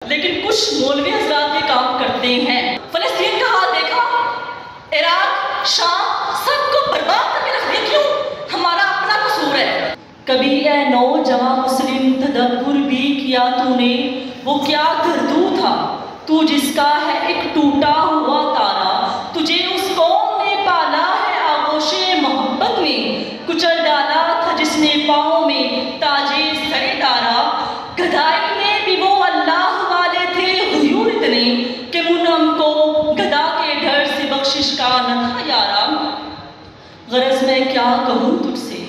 लेकिन कुछ मौलवी हजरात ये काम करते हैं। फलस्तीन का हाल देखा, इराक, शाम, सबको बर्बाद करके रख दिया। क्यों? हमारा अपना कसूर है। कभी ए नौजवान मुस्लिम तदब्बुर भी किया तूने, वो क्या गर्दू था तू जिसका है एक टूटा हुआ तारा। तुझे उस कौम ने पाला है आगोशे मोहब्बत में, कुचल डाला था जिसने पाँव में ताजे सरे डारा। गदाई में भी वो अल्लाह वाले थे हुयूर इतने, कि मुनम को गदा के डर से बख्शिश का न था यारा। गरज में क्या कहूँ तुझसे,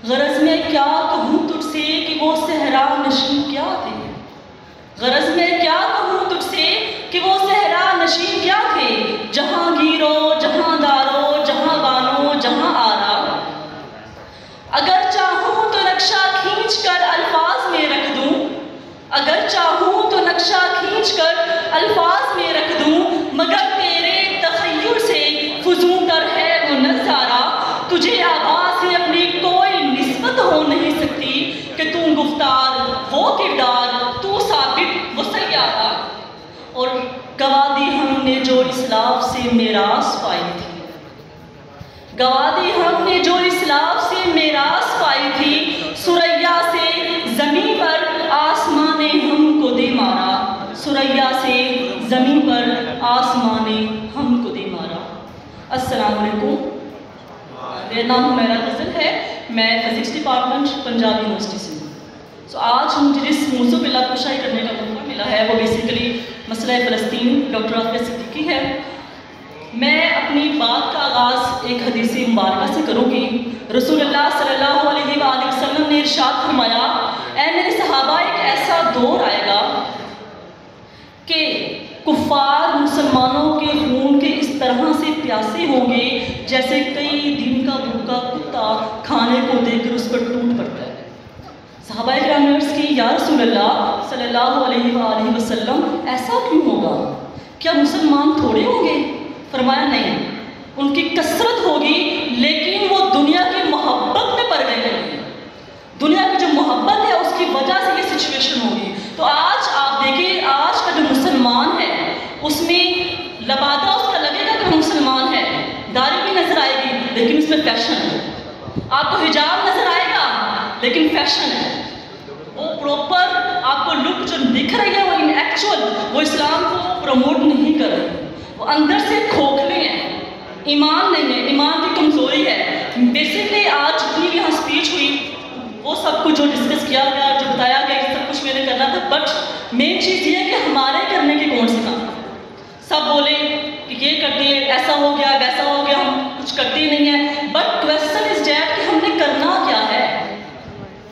गरज में क्या कहूँ तुझसे कि वो सहरा नशीं क्या थे। गरज में क्या कहूँ तुझसे कि वो सहरा नशीं क्या थे। जहांगीरो, जहांदारो, जहां बानो, जहां आरा। अगर चाहूँ तो नक्शा खींच कर अल्फाज में रख दूँ, अगर चाहूँ तो नक्शा खींच कर अल्फाज में रख दूँ, मगर तेरे तखय्युल से फुजूतर है वो नज़ारा। तुझे आवाज़ से अपनी कोई निस्बत हो नहीं सकती, कि तू गुफ्तार वो किरदार, तू साबित वो सैयारा। और गवा दी हमने जो इस्लाफ से मेरास पाई थी, गवा दी हमने जो इस्लाफ से मेरास पाई थी। सुरैया से ज़मीं पर आसमां ने हमको दे मारा, सुरैया से ज़मीं पर आसमां ने हमको दे मारा। अस्सलाम वालेकुम, मेरा नाम हुमैरा गज़ल है, मैं फिज़िक्स डिपार्टमेंट पंजाब यूनिवर्सिटी से हूँ। तो आज मुझे जिस मौज़ू पे लफ्ज़शाई करने का मौका मिला है वो बेसिकली मसला फ़लस्तीन, डॉक्टर आफिया सिद्दीकी है। मैं अपनी बात का आगाज़ एक हदीस मुबारक से करूँगी। रसूलुल्लाह सल्लल्लाहु अलैहि वसल्लम ने इरशाद फरमाया, ऐ मेरे सहाबा, एक ऐसा दौर आएगा कि कुफ़ार मुसलमानों के खून के इस तरह से प्यासे होंगे जैसे कई दिन का भूखा कुत्ता खाने को देकर उस पर टूट पड़ता है। सहाबाए किराम ने अर्ज़ की, या रसूलल्लाह सल्लल्लाहु अलैहि वसल्लम, ऐसा क्यों होगा? क्या मुसलमान थोड़े होंगे? फरमाया, नहीं, उनकी कसरत होगी, लेकिन वो दुनिया की मोहब्बत में पड़ गए हैं। दुनिया की जो मोहब्बत है उसकी वजह से ये सिचुएशन होगी। तो आज आप देखिए, आज का जो मुसलमान है उसमें लबादा उसका लगेगा कि मुसलमान है, दाढ़ी भी नजर आएगी लेकिन उसमें फैशन है। आपको हिजाब नजर आएगा लेकिन फैशन है। वो प्रॉपर आपको लुक जो दिख रही है वो इन एक्चुअल वो इस्लाम को प्रमोट नहीं कर रही, वो अंदर से खोखले हैं, ईमान नहीं है, ईमान की कमजोरी है। बेसिकली आज जितनी भी यहाँ स्पीच हुई वो सब कुछ जो डिस्कस किया गया, जो बताया गया, सब कुछ मैंने करना था, बट मेन चीज़ ये है कि हमारे करने की कौन सी काम। सब बोले कि ये करते हैं, ऐसा हो गया, वैसा हो गया, हम कुछ करते ही नहीं है। बट क्वेश्चन इज डैट कि हमने करना क्या है,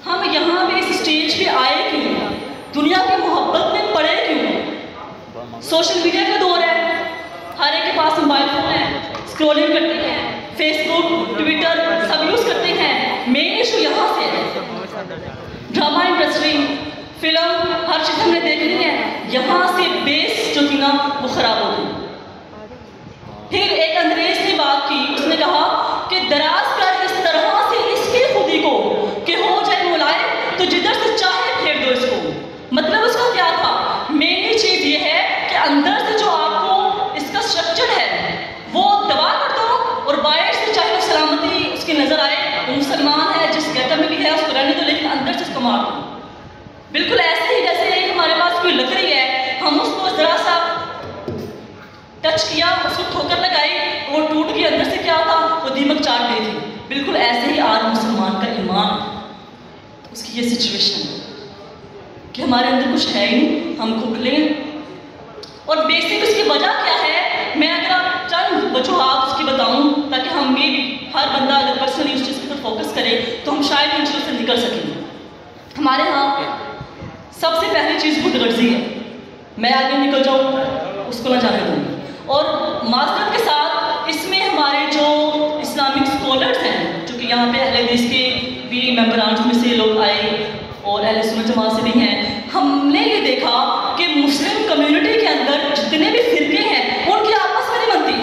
हम यहाँ पे इस स्टेज पे आए क्यों, दुनिया की मोहब्बत में पड़े क्यों। सोशल मीडिया का दौर है, हर एक के पास मोबाइल फोन है, स्क्रॉलिंग करते हैं, फेसबुक, ट्विटर सब यूज़ करते हैं। मेन इशू यहाँ से है, ड्रामा इंडस्ट्री, फिल्म, हर चीज़ हमने देखनी है, यहाँ से बेस जो थी ना वो ख़राब हो गई। फिर एक अंग्रेज ने बात की, उसने कहा कि दराज कर इस तरह से इसकी खुदी को कि हो जाए मुलायम, तो जिधर से चाहे फेर दो इसको। मतलब उसका क्या था, मेन चीज़ ये है कि अंदर से जो आपको इसका स्ट्रक्चर है वो दबा कर दो, और बाहर से चाहे सलामती उसकी नज़र आए, वो मुसलमान है, जिस गेटअप में भी है उसको रहने दो, लेकिन अंदर से उसको मार दो। बिल्कुल ऐसे ही जैसे एक हमारे पास कोई लकड़ी है, हम उसको ज़रा सा टच किया, उसको ठोकर लगाई, वो टूट गई, अंदर से क्या था, वो दीमक चाट गई थी। बिल्कुल ऐसे ही आज मुसलमान का ईमान, उसकी ये सिचुएशन है कि हमारे अंदर कुछ है ही नहीं, हम खोखले हैं। और बेसिक उसकी वजह क्या है, मैं अगर आप चंद वजूहात उसकी बताऊं ताकि हम भी हर बंदा अगर पर्सनली उस चीज़ पर फोकस करे तो हम शायद इन चीज़ों से निकल सकेंगे। हमारे यहाँ सबसे पहली चीज़ खुदगर्जी है, मैं आगे निकल जाऊँ उसको ना जाने दूँ। और माजरत के साथ इसमें हमारे जो इस्लामिक स्कॉलर्स हैं, जो कि यहाँ पे अहले हदीस के भी मेंबरान में से लोग आए और अहले सुन्नत जमात से भी हैं, हमने ये देखा कि मुस्लिम कम्युनिटी के अंदर जितने भी फिरके हैं उनकी आपस में नहीं बनती।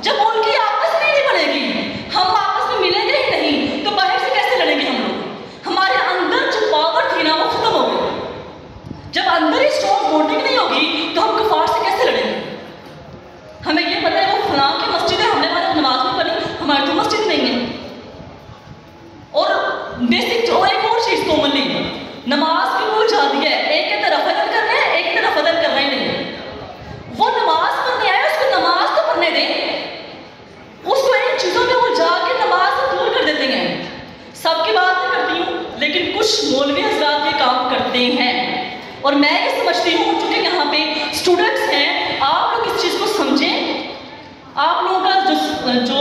जब उनकी आपस में नहीं बनेगी, हम आपस में मिलेंगे ही नहीं, तो बाहर से कैसे लड़ेंगे हम लोग। हमारे अंदर जो पावर थी ना वो खत्म हो गई। जब अंदर ही स्ट्रॉन्ग समझती हूँ, चूंकि यहाँ पे स्टूडेंट्स हैं, आप लोग इस चीज़ को समझें। आप लोगों का जो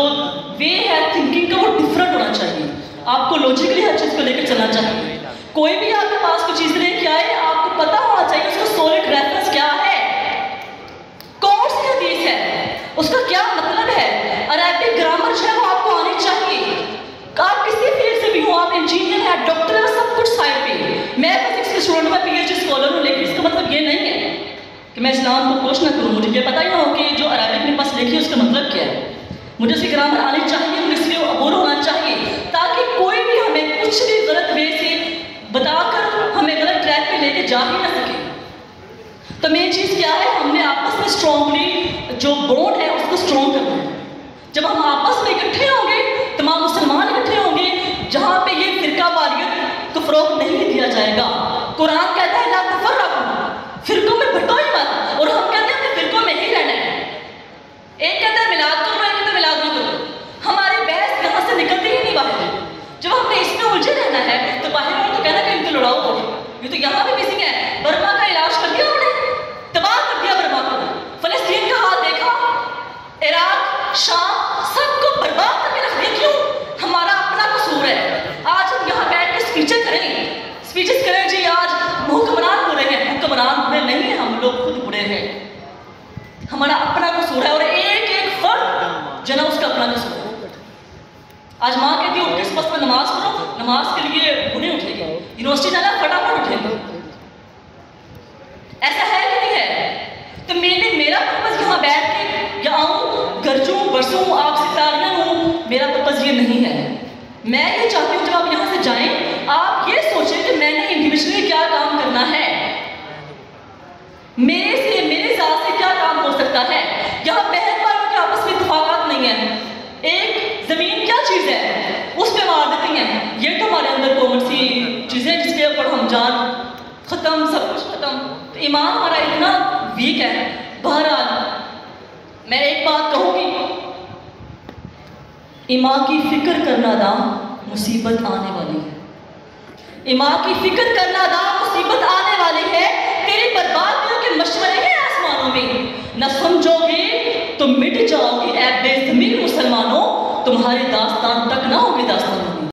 वे है थिंकिंग का वो डिफरेंट होना चाहिए। आपको लॉजिकली हर चीज़ को लेकर चलना चाहिए। कोई भी आपके पास कोई चीज़ लेके आए, आपको पता होना चाहिए उसका सॉलिड रेफरेंस क्या है, कौन सी हदीस है, उसका क्या मतलब है। अरबिक ग्रामर जो है वो आपको आनी चाहिए। आप किसी फील्ड से भी हो, आप इंजीनियर है, डॉक्टर है, सब कुछ साइड पे। मैं फिजिक्स के स्टूडेंट में पीएचडी स्कॉलर हूँ, लेकिन इसका मतलब ये नहीं है कि मैं इस्लाम को कोश ना करूँ। मुझे ये पता ही ना हो कि जो अरबिक मेरे पास लिखी है उसका मतलब क्या है। मुझे उसकी ग्रामर आनी चाहिए, मुझे इसलिए अबूर होना चाहिए, ताकि कोई भी हमें कुछ भी गलत वे से बताकर हमें गलत ट्रैक पे लेके जा ही ना सके। तो मेन चीज़ क्या है, हमने आपस में स्ट्रॉन्गली जो बॉन्ड है उसको स्ट्रॉन्ग करना है। जब हम आपस में इकट्ठे होंगे, तमाम मुसलमान इकट्ठे होंगे, जहाँ पे ये फिरका वारियत को फरोग नहीं दिया जाएगा। कुरान कहता है ला तफर्रकू, फिरकों में बंटो ही मत, और हम कहते हैं हमें फिरकों में ही रहना है। एक कहता है मिलाद करो, एक कहता है मिलाद न करो। हमारी बहस यहाँ से निकलती ही नहीं बाहर। जब हमने इसमें उलझे रहना है तो बाहर वालों तो कहना कि इनको लड़ाओ हो, ये तो यहाँ भी मिसिंग है। बर्मा का इलाज कर दिया उन्होंने, तबाह कर दिया बर्मा को। फलस्तीन का हाल देखा, इराक, शाम, सबको बर्बाद करके रख दिया। क्यों? हमारा अपना कसूर है। आज हम यहाँ बैठ के स्पीचेस करें जी। आज हुक्मरान बुरे हैं, हुक्मरान बुरे नहीं है, हम लोग खुद बुरे हैं। हमारा अपना कसूर है, और एक एक फर्द जना उसका अपना कसूर है। आज माँ कहती है उठ के सुबह में नमाज पढ़ो, नमाज के लिए बुढ़े उठेंगे, यूनिवर्सिटी जाना फटाफट उठेंगे। ऐसा है कि नहीं है? तो मेरा पर्पज यहाँ बैठ के या आऊँ गरजूँ बरसूँ आपसे तालियां लूँ, मेरा पर्पज ये नहीं है। मैं ये चाहती हूँ जब आप यहाँ से जाएं, आप ये सोचें कि मैंने इंडिविजुअली क्या काम करना है, मेरे साथ से क्या काम हो सकता है। यहाँ बहन भाइयों के आपस में इत्तेफाक नहीं है। एक जमीन क्या चीज़ है, उस पर मार देती हैं। ये तो हमारे अंदर कॉमन सी चीज़ें जिसके ऊपर हम जान खत्म, सब कुछ खत्म। तो ईमान हमारा इतना वीक है। बहरहाल मैं एक बात कहूँगी, ईमान की फिक्र करना दा मुसीबत आने वाली है। ईमान की फिक्र करना दा मुसीबत आने वाली है। तेरी बर्बादियों के मशवरे हैं आसमानों में, न समझोगे तो मिट जाओगे ऐ बेज़मीर मुसलमानों, तुम्हारी दास्तान तक ना होगी दास्तान।